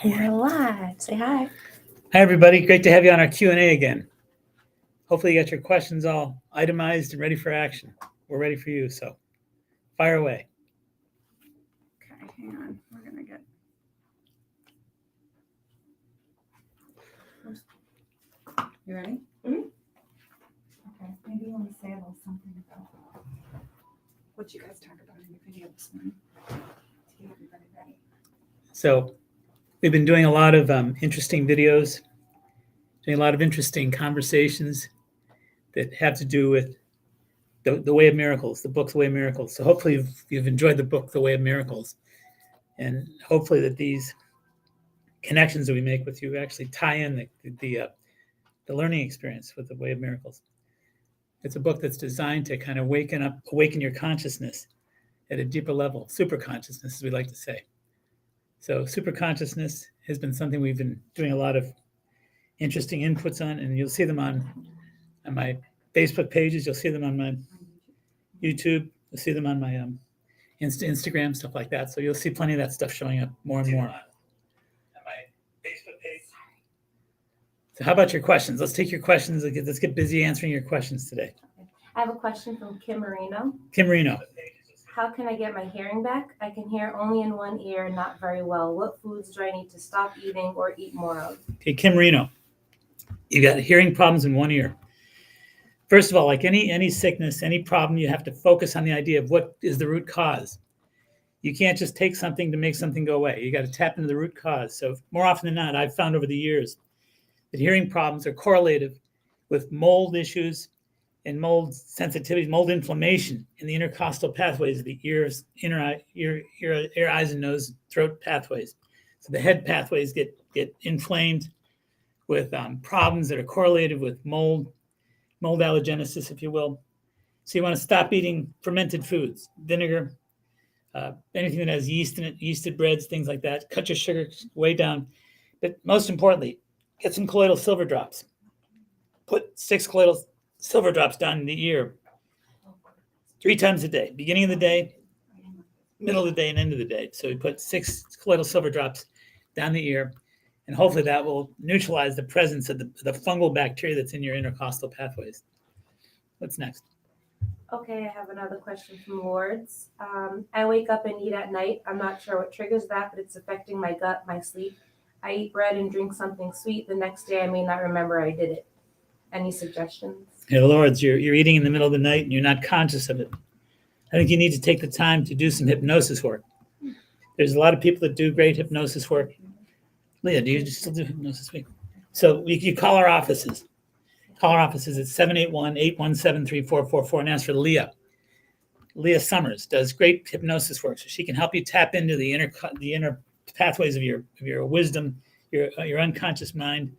We're live. Say hi. Hi, everybody. Great to have you on our Q&A again. Hopefully you got your questions all itemized and ready for action. We're ready for you, so fire away. Okay, hang on. We're going to get... You ready? Mm-hmm. Okay, maybe you want to say a little something about what you guys talk about in your video this morning to get everybody ready. So we've been doing a lot of interesting videos, doing a lot of interesting conversations that have to do with the Way of Miracles, the book, The Way of Miracles. So hopefully you've enjoyed the book, The Way of Miracles. And hopefully that these connections that we make with you actually tie in the learning experience with The Way of Miracles. It's a book that's designed to kind of awaken your consciousness at a deeper level, super consciousness, as we like to say. So super consciousness has been something we've been doing a lot of interesting inputs on, and you'll see them on my Facebook pages. You'll see them on my YouTube. You'll see them on my Instagram, stuff like that. So you'll see plenty of that stuff showing up more and more. On my Facebook page. So how about your questions? Let's take your questions. Let's get busy answering your questions today. I have a question from Kim Marino. Kim Marino. How can I get my hearing back? I can hear only in one ear, not very well. What foods do I need to stop eating or eat more of? Okay, Kim Marino. You got hearing problems in one ear. First of all, like any sickness, any problem, you have to focus on the idea of what is the root cause. You can't just take something to make something go away. You got to tap into the root cause. So more often than not, I've found over the years that hearing problems are correlated with mold issues and mold sensitivity, mold inflammation in the intercostal pathways of the ears, ear, eyes, and nose, throat pathways. So the head pathways get inflamed with problems that are correlated with mold allergenesis, if you will. So you want to stop eating fermented foods, vinegar, anything that has yeast in it, yeasted breads, things like that. Cut your sugar way down. But most importantly, get some colloidal silver drops. Put 6 colloidal silver drops down in the ear 3 times a day, beginning of the day, middle of the day, and end of the day. So we put 6 colloidal silver drops down the ear, and hopefully that will neutralize the presence of the fungal bacteria that's in your intercostal pathways. What's next? Okay, I have another question from Lourdes. I wake up and eat at night. I'm not sure what triggers that, but it's affecting my gut, my sleep. I eat bread and drink something sweet. The next day, I may not remember I did it. Any suggestions? Hey, Lourdes, you're eating in the middle of the night and you're not conscious of it. I think you need to take the time to do some hypnosis work. There's a lot of people that do great hypnosis work. Leah, do you still do hypnosis work? So you call our offices. Call our offices at 781-817-3444 and ask for Leah. Leah Summers does great hypnosis work, so she can help you tap into the inner pathways of your wisdom, your unconscious mind,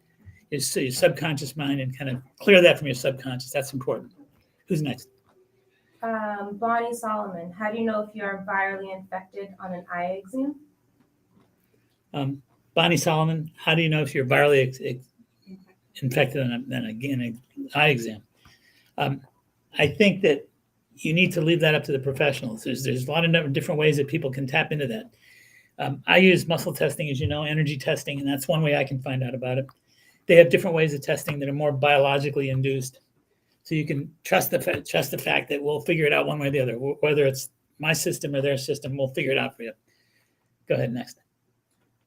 your subconscious mind, and kind of clear that from your subconscious. That's important. Who's next? Bonnie Solomon. How do you know if you are virally infected on an eye exam? Bonnie Solomon, how do you know if you're virally infected on an eye exam? I think that you need to leave that up to the professionals. There's a lot of different ways that people can tap into that. I use muscle testing, as you know, energy testing, and that's one way I can find out about it. They have different ways of testing that are more biologically induced. So you can trust the fact that we'll figure it out one way or the other. Whether it's my system or their system, we'll figure it out for you. Go ahead, next.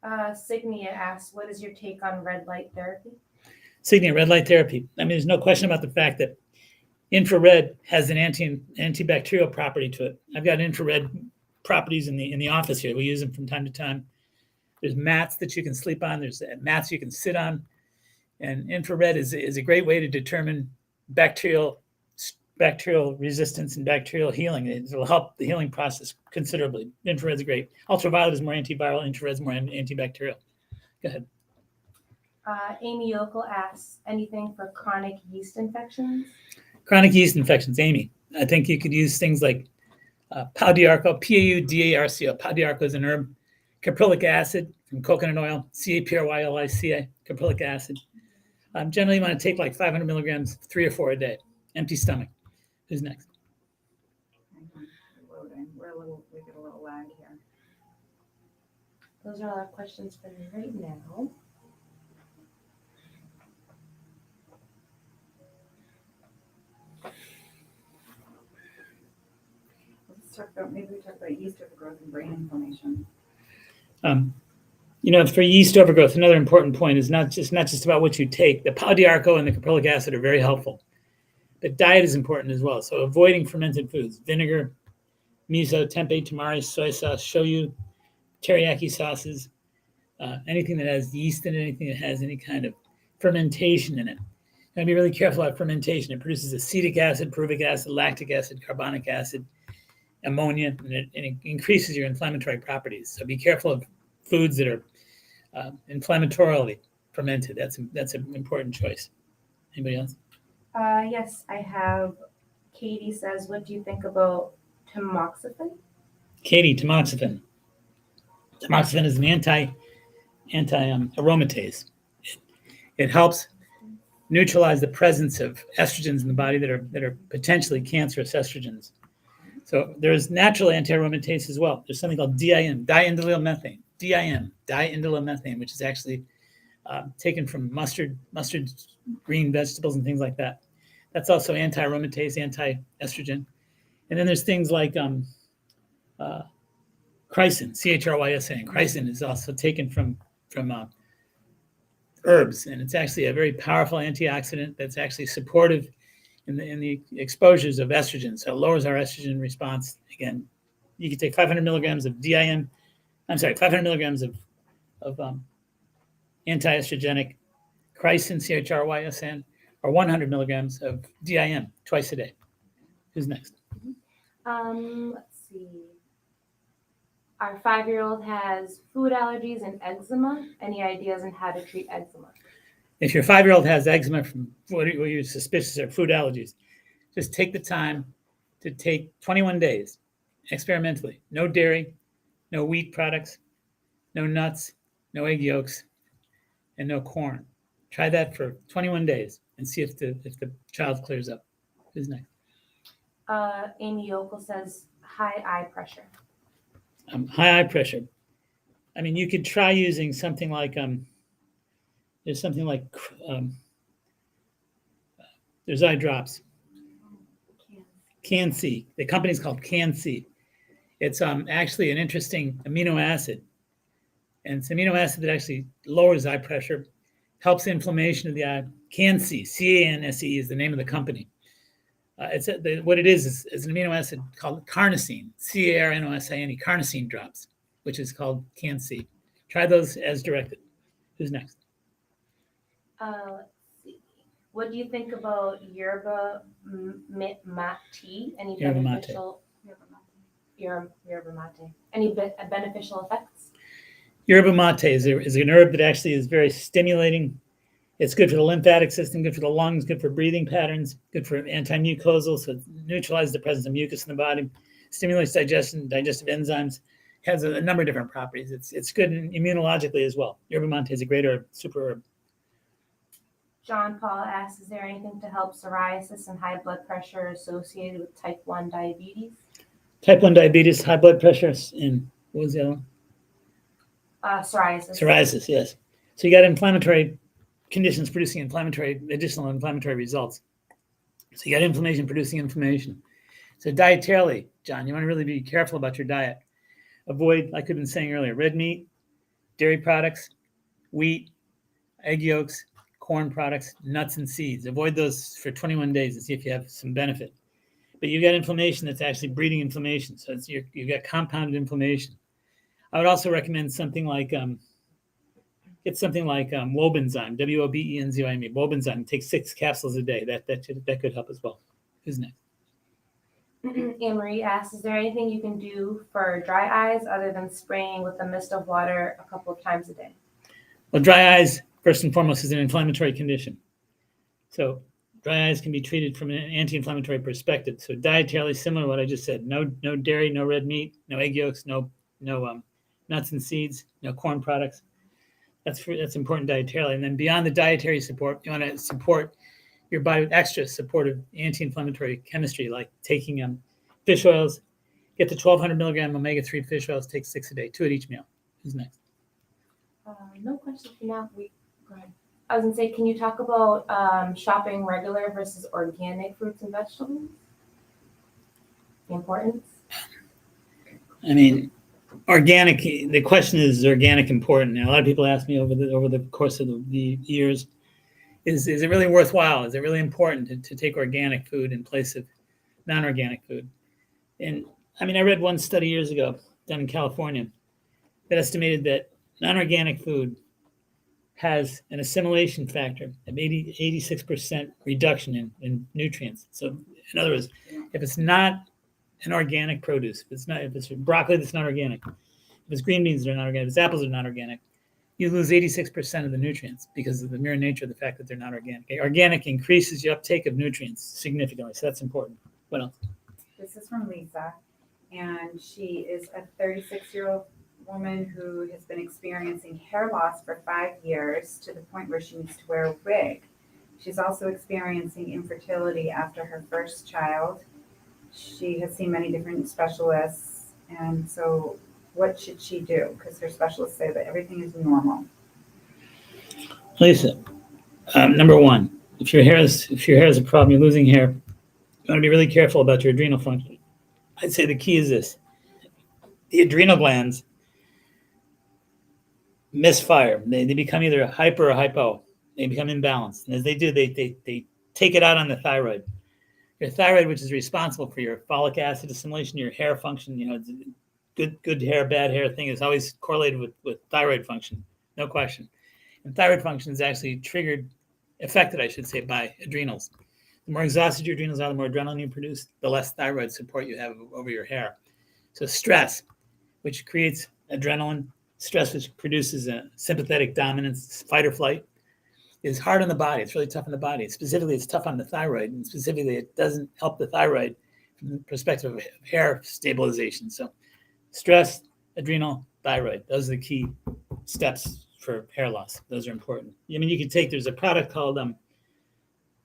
Signia asks, what is your take on red light therapy? Signia, red light therapy. I mean, there's no question about the fact that infrared has an antibacterial property to it. I've got infrared properties in the office here. We use them from time to time. There's mats that you can sleep on. There's mats you can sit on. And infrared is a great way to determine bacterial resistance and bacterial healing. It will help the healing process considerably. Infrared's great. Ultraviolet is more antiviral. Infrared's more antibacterial. Go ahead. Amy Yokel asks, anything for chronic yeast infections? Chronic yeast infections, Amy. I think you could use things like pau d'arco, P-A-U-D-A-R-C-O. Pau d'arco is an herb. Caprylic acid from coconut oil, C-A-P-R-Y-L-I-C-A, caprylic acid. Generally, you want to take like 500 milligrams, 3 or 4 a day, empty stomach. Who's next? Loading. We get a little lag here. Those are all our questions for right now. Let's talk about, maybe we talk about yeast overgrowth and brain inflammation. For yeast overgrowth, another important point is not just about what you take. The pau-d'arco and the caprylic acid are very helpful, but diet is important as well. So avoiding fermented foods, vinegar, miso, tempeh, tamari, soy sauce, shoyu, teriyaki sauces, anything that has yeast in it, anything that has any kind of fermentation in it. You gotta be really careful about fermentation. It produces acetic acid, pyruvic acid, lactic acid, carbonic acid, ammonia, and it increases your inflammatory properties. So be careful of foods that are inflammatorily fermented. That's an important choice. Anybody else? Yes, I have. Katie says, what do you think about tamoxifen? Katie, tamoxifen. Tamoxifen is an aromatase. It helps neutralize the presence of estrogens in the body that are potentially cancerous estrogens. So there's natural anti-aromatase as well. There's something called DIM, diindolylmethane. DIM, diindolylmethane, which is actually taken from mustard green vegetables and things like that. That's also anti-aromatase, anti-estrogen. And then there's things like chrysin, CHRYSN. Chrysin is also taken from herbs, and it's actually a very powerful antioxidant that's actually supportive in the exposures of estrogen. So it lowers our estrogen response. Again, you can take 500 milligrams of 500 milligrams of anti-estrogenic chrysin, CHRYSN, or 100 milligrams of DIM twice a day. Who's next? Let's see. Our 5-year-old has food allergies and eczema. Any ideas on how to treat eczema? If your 5-year-old has eczema from what you're suspicious of food allergies, just take the time to take 21 days experimentally. No dairy, no wheat products, no nuts, no egg yolks, and no corn. Try that for 21 days and see if the child clears up. Who's next? Amy Yokel says high eye pressure. High eye pressure. I mean, you could try using something like there's eye drops. Can-C. The company's called Can-C. It's actually an interesting amino acid, and it's an amino acid that actually lowers eye pressure, helps inflammation of the eye. Can-C, C-A-N-S-E is the name of the company. What it is an amino acid called carnosine, C-A-R-N-O-S-I-N-E, carnosine drops, which is called Can-C. Try those as directed. Who's next? Let's see. What do you think about yerba mate? Any Yerba mate. beneficial yerba mate? Any beneficial effects? Yerba mate is an herb that actually is very stimulating. It's good for the lymphatic system, good for the lungs, good for breathing patterns, good for anti-mucosal, so it neutralizes the presence of mucus in the body, stimulates digestion, digestive enzymes, has a number of different properties. It's good immunologically as well. Yerba mate is a great herb, super herb. John Paul asks, is there anything to help psoriasis and high blood pressure associated with type 1 diabetes? Type 1 diabetes, high blood pressure, and what was the other one? Psoriasis. Psoriasis, yes. So you got inflammatory conditions producing additional inflammatory results. So you got inflammation producing inflammation. So dietarily, John, you want to really be careful about your diet. Avoid, like I've been saying earlier, red meat, dairy products, wheat, egg yolks, corn products, nuts and seeds. Avoid those for 21 days and see if you have some benefit. But you've got inflammation that's actually breeding inflammation. So you've got compounded inflammation. I would also recommend something like Wobenzyme, W-O-B-E-N-Z-Y-M-E, Wobenzyme. Take 6 capsules a day. That could help as well. Who's next? Anne-Marie asks, is there anything you can do for dry eyes other than spraying with a mist of water a couple of times a day? Well, dry eyes, first and foremost, is an inflammatory condition. So dry eyes can be treated from an anti-inflammatory perspective. So dietarily similar to what I just said. No dairy, no red meat, no egg yolks, no nuts and seeds, no corn products. That's important dietarily. And then beyond the dietary support, you want to support your body with extra supportive anti-inflammatory chemistry, like taking fish oils. Get the 1,200 milligram omega-3 fish oils, take 6 a day, 2 at each meal. Who's next? No questions for now. Go ahead. I was gonna say, can you talk about shopping regular versus organic fruits and vegetables? The importance. I mean, organic. The question is organic important? Now, a lot of people ask me over the course of the years, is it really worthwhile? Is it really important to take organic food in place of non-organic food? And I mean, I read one study years ago done in California that estimated that non-organic food has an assimilation factor of 86% reduction in nutrients. So in other words, if it's not an organic produce, if it's broccoli that's not organic, if it's green beans that are not organic, if it's apples that are not organic, you lose 86% of the nutrients because of the mere nature of the fact that they're not organic. Organic increases the uptake of nutrients significantly, so that's important. What else? This is from Lisa, and she is a 36-year-old woman who has been experiencing hair loss for 5 years to the point where she needs to wear a wig. She's also experiencing infertility after her first child. She has seen many different specialists, and so what should she do? Because her specialists say that everything is normal. Lisa, number one, if your hair is a problem, you're losing hair, you want to be really careful about your adrenal function. I'd say the key is this: the adrenal glands misfire. They become either hyper or hypo. They become imbalanced, and as they do, they take it out on the thyroid. Your thyroid, which is responsible for your folic acid assimilation, your hair function, good hair, bad hair thing is always correlated with thyroid function, no question. And thyroid function is actually affected, I should say, by adrenals. The more exhausted your adrenals are, the more adrenaline you produce, the less thyroid support you have over your hair. So stress, which creates adrenaline, stress which produces a sympathetic dominance, fight or flight, is hard on the body. It's really tough on the body. Specifically, it's tough on the thyroid, and specifically, it doesn't help the thyroid from the perspective of hair stabilization. So stress, adrenal, thyroid, those are the key steps for hair loss. Those are important. I mean, there's a product called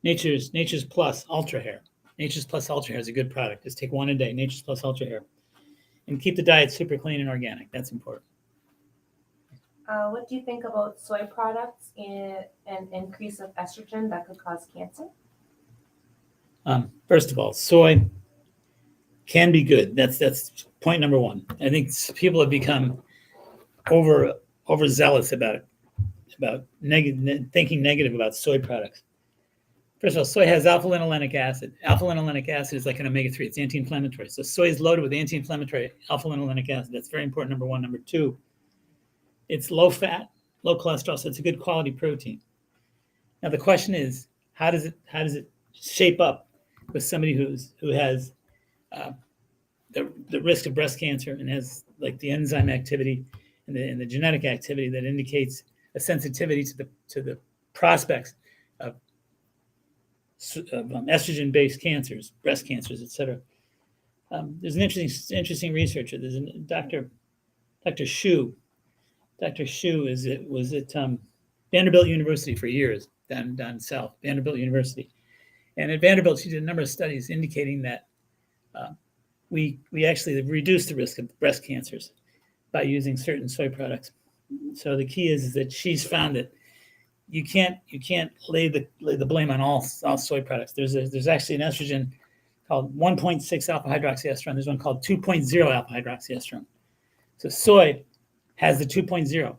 Nature's Plus Ultra Hair. Nature's Plus Ultra Hair is a good product. Just take one a day, Nature's Plus Ultra Hair. And keep the diet super clean and organic. That's important. What do you think about soy products and an increase of estrogen that could cause cancer? First of all, soy can be good. That's point number one. I think people have become overzealous about thinking negative about soy products. First of all, soy has alpha-linolenic acid. Alpha-linolenic acid is like an omega-3. It's anti-inflammatory. So soy is loaded with anti-inflammatory alpha-linolenic acid. That's very important, number one. Number two, it's low fat, low cholesterol, so it's a good quality protein. Now the question is, how does it shape up with somebody who has the risk of breast cancer and has like the enzyme activity and the genetic activity that indicates a sensitivity to the prospects of estrogen-based cancers, breast cancers, etc. There's an interesting researcher. There's Dr. Shu. Dr. Shu was at Vanderbilt University for years down south, Vanderbilt University. And at Vanderbilt, she did a number of studies indicating that we actually reduce the risk of breast cancers by using certain soy products. So the key is that she's found that you can't lay the blame on all soy products. There's actually an estrogen called 1.6 alpha hydroxyestrone. There's one called 2.0 alpha hydroxyestrone. So soy has the 2.0.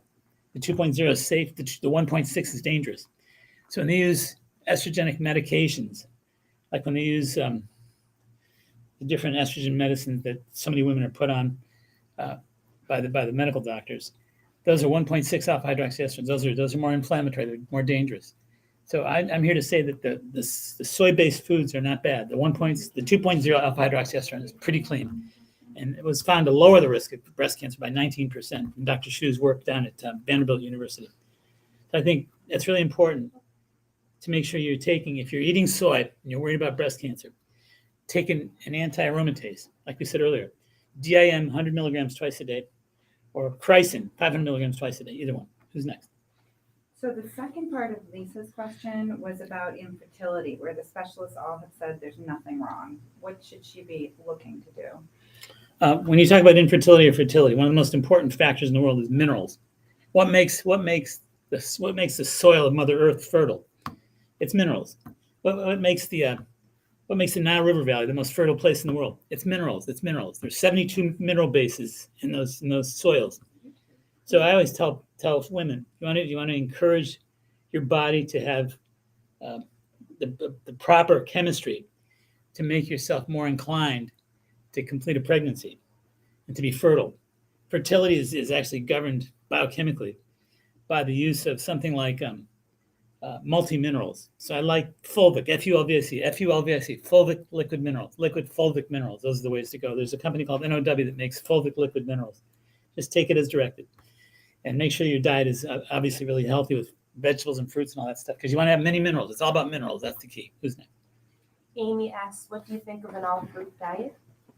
The 2.0 is safe. The 1.6 is dangerous. So when they use estrogenic medications, like when they use the different estrogen medicines that so many women are put on by the medical doctors, those are 1.6 alpha hydroxyestrogens. Those are more inflammatory. They're more dangerous. So I'm here to say that the soy-based foods are not bad. The 2.0 alpha hydroxyestrone is pretty clean. And it was found to lower the risk of breast cancer by 19% from Dr. Shu's work down at Vanderbilt University. So I think it's really important to make sure if you're eating soy and you're worried about breast cancer, take an anti-aromatase, like we said earlier, DIM 100 milligrams twice a day, or Chrysin 500 milligrams twice a day, either one. Who's next? So the second part of Lisa's question was about infertility, where the specialists all have said there's nothing wrong. What should she be looking to do? When you talk about infertility or fertility, one of the most important factors in the world is minerals. What makes the soil of Mother Earth fertile? It's minerals. What makes the Nile River Valley the most fertile place in the world? It's minerals. It's minerals. There's 72 mineral bases in those soils. So I always tell women, you want to encourage your body to have the proper chemistry to make yourself more inclined to complete a pregnancy and to be fertile. Fertility is actually governed biochemically by the use of something like multi-minerals. So I like fulvic, F-U-L-V-I-C, fulvic liquid minerals, liquid fulvic minerals. Those are the ways to go. There's a company called NOW that makes fulvic liquid minerals. Just take it as directed. And make sure your diet is obviously really healthy with vegetables and fruits and all that stuff, because you want to have many minerals. It's all about minerals. That's the key. Who's next? Amy asks, what do you think of an all-fruit diet?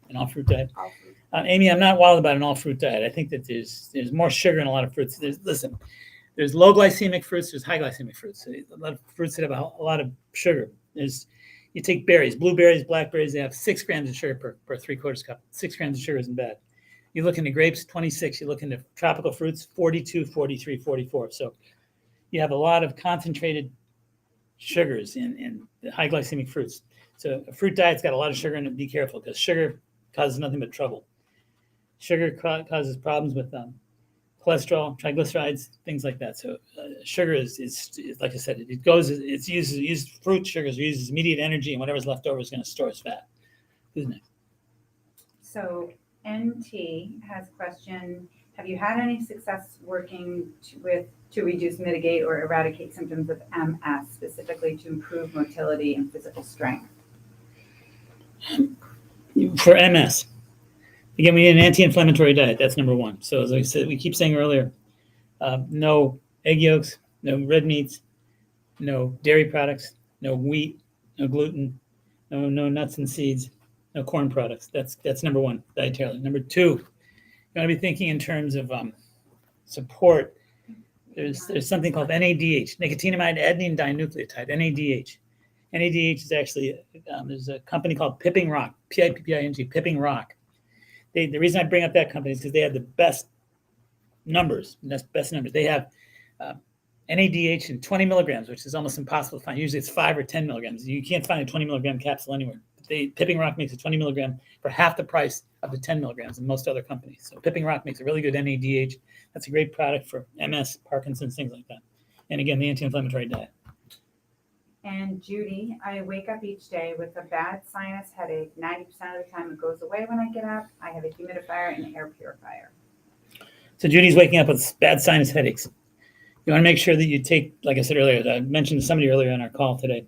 An all-fruit diet? All fruit. Amy, I'm not wild about an all-fruit diet. I think that there's more sugar in a lot of fruits. There's low glycemic fruits. There's high glycemic fruits. So a lot of fruits that have a lot of sugar. You take berries, blueberries, blackberries. They have 6 grams of sugar per 3/4 cup. 6 grams of sugar isn't bad. You look into grapes, 26. You look into tropical fruits, 42, 43, 44. So you have a lot of concentrated sugars in the high glycemic fruits. So a fruit diet's got a lot of sugar in it. Be careful, because sugar causes nothing but trouble. Sugar causes problems with cholesterol, triglycerides, things like that. So sugar is like I said, it's used fruit sugars uses immediate energy, and whatever's left over is going to store as fat. Who's next? So NT has a question. Have you had any success working to reduce, mitigate, or eradicate symptoms of MS, specifically to improve motility and physical strength? For MS, again, we need an anti-inflammatory diet. That's number one. So as I said, we keep saying earlier, no egg yolks, no red meats, no dairy products, no wheat, no gluten, no nuts and seeds, no corn products. That's number one, dietarily. Number two, you want to be thinking in terms of support. There's something called NADH, nicotinamide adenine dinucleotide, NADH. NADH is actually, there's a company called Pipping Rock, P-I-P-P-I-N-G, Pipping Rock. The reason I bring up that company is because they have the best numbers. They have NADH in 20 milligrams, which is almost impossible to find. Usually it's 5 or 10 milligrams. You can't find a 20 milligram capsule anywhere. Pipping Rock makes a 20 milligram for half the price of the 10 milligrams in most other companies. So Pipping Rock makes a really good NADH. That's a great product for MS, Parkinson's, things like that. And again, the anti-inflammatory diet. And Judy, I wake up each day with a bad sinus headache. 90% of the time it goes away when I get up. I have a humidifier and an air purifier. So Judy's waking up with bad sinus headaches. You want to make sure that you take, like I said earlier, I mentioned to somebody earlier on our call today,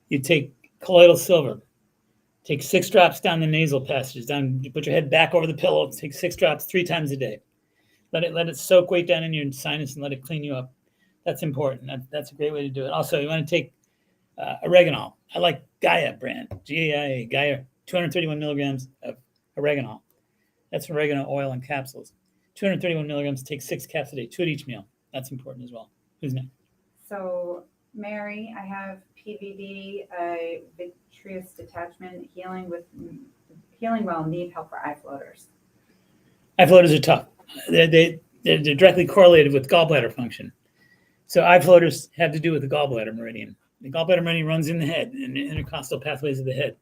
you take colloidal silver. Take 6 drops down the nasal passages, you put your head back over the pillow, take 6 drops 3 times a day. Let it soak way down in your sinus and let it clean you up. That's important. That's a great way to do it. Also, you want to take oregano. I like Gaia brand, G-A-I-A, Gaia, 231 milligrams of oregano. That's oregano oil in capsules. 231 milligrams, take 6 caps a day, 2 at each meal. That's important as well. Who's next? So Mary, I have PVD, vitreous detachment, healing well, need help for eye floaters. Eye floaters are tough. They're directly correlated with gallbladder function. So eye floaters have to do with the gallbladder meridian. The gallbladder meridian runs in the head, in the intercostal pathways of the head.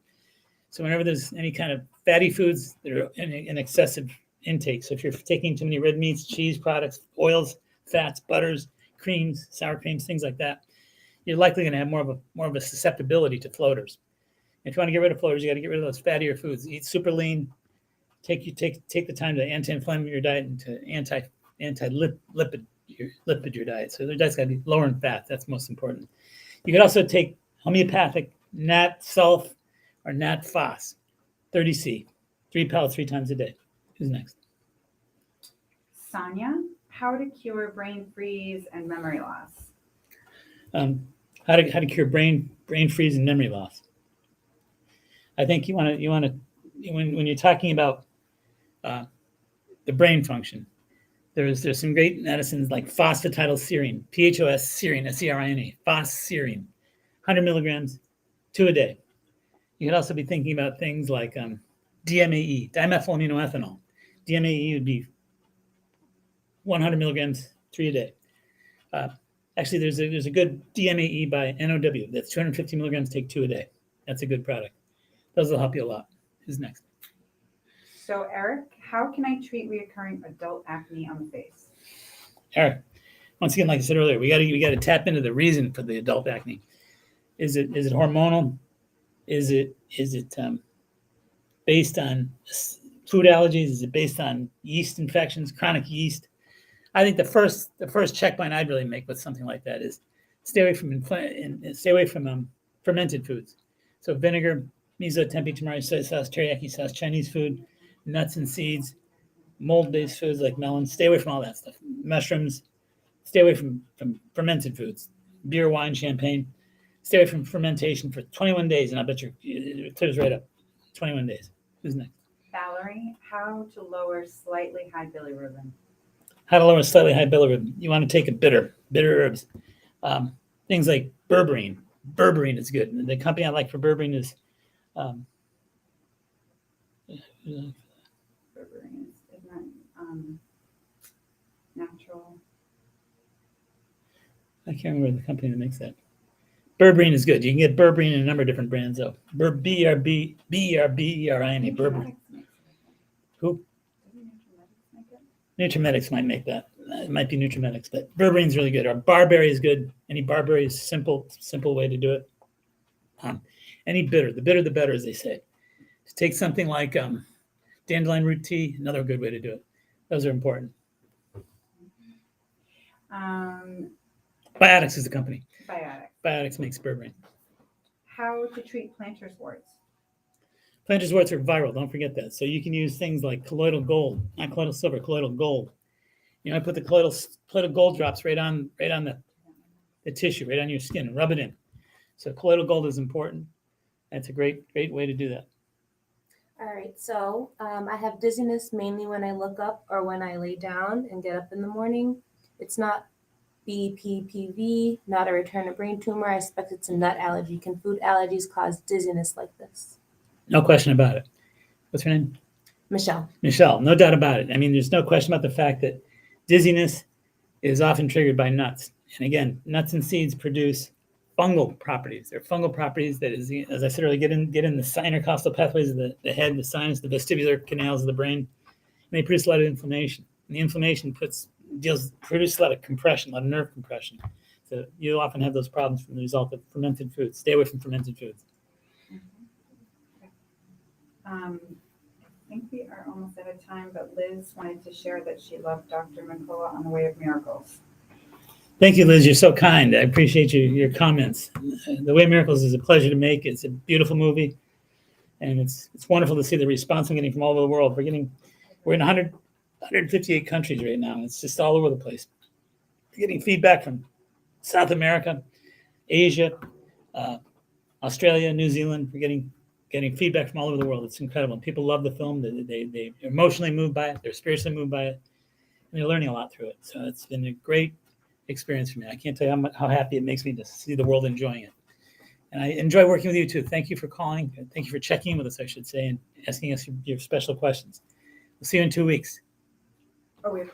So whenever there's any kind of fatty foods that are in excessive intake, so if you're taking too many red meats, cheese products, oils, fats, butters, creams, sour creams, things like that, you're likely going to have more of a susceptibility to floaters. If you want to get rid of floaters, you got to get rid of those fattier foods. Eat super lean. Take the time to anti-inflammatory your diet and to anti-lipid your diet. So their diet's got to be lower in fat. That's most important. You could also take homeopathic nat sulf or nat phos, 30C, 3 pellets 3 times a day. Who's next? Sonia, how to cure brain freeze and memory loss? How to cure brain freeze and memory loss. I think you want to when you're talking about the brain function, there's some great medicines like phosphatidylserine, PHOS serine, S-E-R-I-N-E, phos-serine, 100 milligrams, 2 a day. You could also be thinking about things like DMAE, dimethylaminoethanol. DMAE would be 100 milligrams 3 a day. Actually, there's a good DMAE by NOW. That's 250 milligrams, take 2 a day. That's a good product. Those will help you a lot. Who's next? So Eric, how can I treat reoccurring adult acne on the face? Eric, once again, like I said earlier, we got to tap into the reason for the adult acne. Is it hormonal? Is it based on food allergies? Is it based on yeast infections, chronic yeast? I think the first checkpoint I'd really make with something like that is stay away from fermented foods. So vinegar, miso, tempeh, tamari, soy sauce, teriyaki sauce, Chinese food, nuts and seeds, mold-based foods like melons. Stay away from all that stuff. Mushrooms. Stay away from fermented foods, beer, wine, champagne. Stay away from fermentation for 21 days, and I bet it clears right up. 21 days. Who's next? Valerie, how to lower slightly high bilirubin? How to lower slightly high bilirubin. You want to take a bitter herbs. Things like berberine. Berberine is good. And the company I like for berberine is Berberine is not natural. I can't remember the company that makes that. Berberine is good. You can get berberine in a number of different brands, though. B-E-R-B-E-R-B-E-R-I-N-E. Berberine. Who? Nutrimetics might make that. It might be Nutrimetics, but berberine's really good. Or barberry is good. Any barberry is simple way to do it. Any bitter, the bitter the better, as they say. Just take something like dandelion root tea. Another good way to do it. Those are important. Biotics is the company. Biotics makes berberine. How to treat plantar's warts? Plantar's warts are viral. Don't forget that. So you can use things like colloidal gold, not colloidal silver, colloidal gold. I put the colloidal gold drops right on the tissue, right on your skin, and rub it in. So colloidal gold is important. That's a great way to do that. All right, so I have dizziness mainly when I look up or when I lay down and get up in the morning. It's not BPPV, not a return of brain tumor. I suspect it's a nut allergy. Can food allergies cause dizziness like this? No question about it. What's her name? Michelle. Michelle, no doubt about it. I mean, there's no question about the fact that dizziness is often triggered by nuts. And again, nuts and seeds produce fungal properties. They're fungal properties that, as I said earlier, get in the intercostal pathways of the head, the sinus, the vestibular canals of the brain, and they produce a lot of inflammation. And the inflammation produces a lot of compression, a lot of nerve compression. So you'll often have those problems from the result of fermented foods. Stay away from fermented foods. I think we are almost out of time, but Liz wanted to share that she loved Dr. Mincolla on The Way of Miracles. Thank you, Liz. You're so kind. I appreciate your comments. The Way of Miracles is a pleasure to make. It's a beautiful movie, and it's wonderful to see the response I'm getting from all over the world. We're in 158 countries right now. It's just all over the place. We're getting feedback from South America, Asia, Australia, New Zealand. We're getting feedback from all over the world. It's incredible. People love the film. They're emotionally moved by it. They're spiritually moved by it, and they're learning a lot through it. So it's been a great experience for me. I can't tell you how happy it makes me to see the world enjoying it. And I enjoy working with you too. Thank you for calling. Thank you for checking in with us, I should say, and asking us your special questions. We'll see you in 2 weeks. Okay.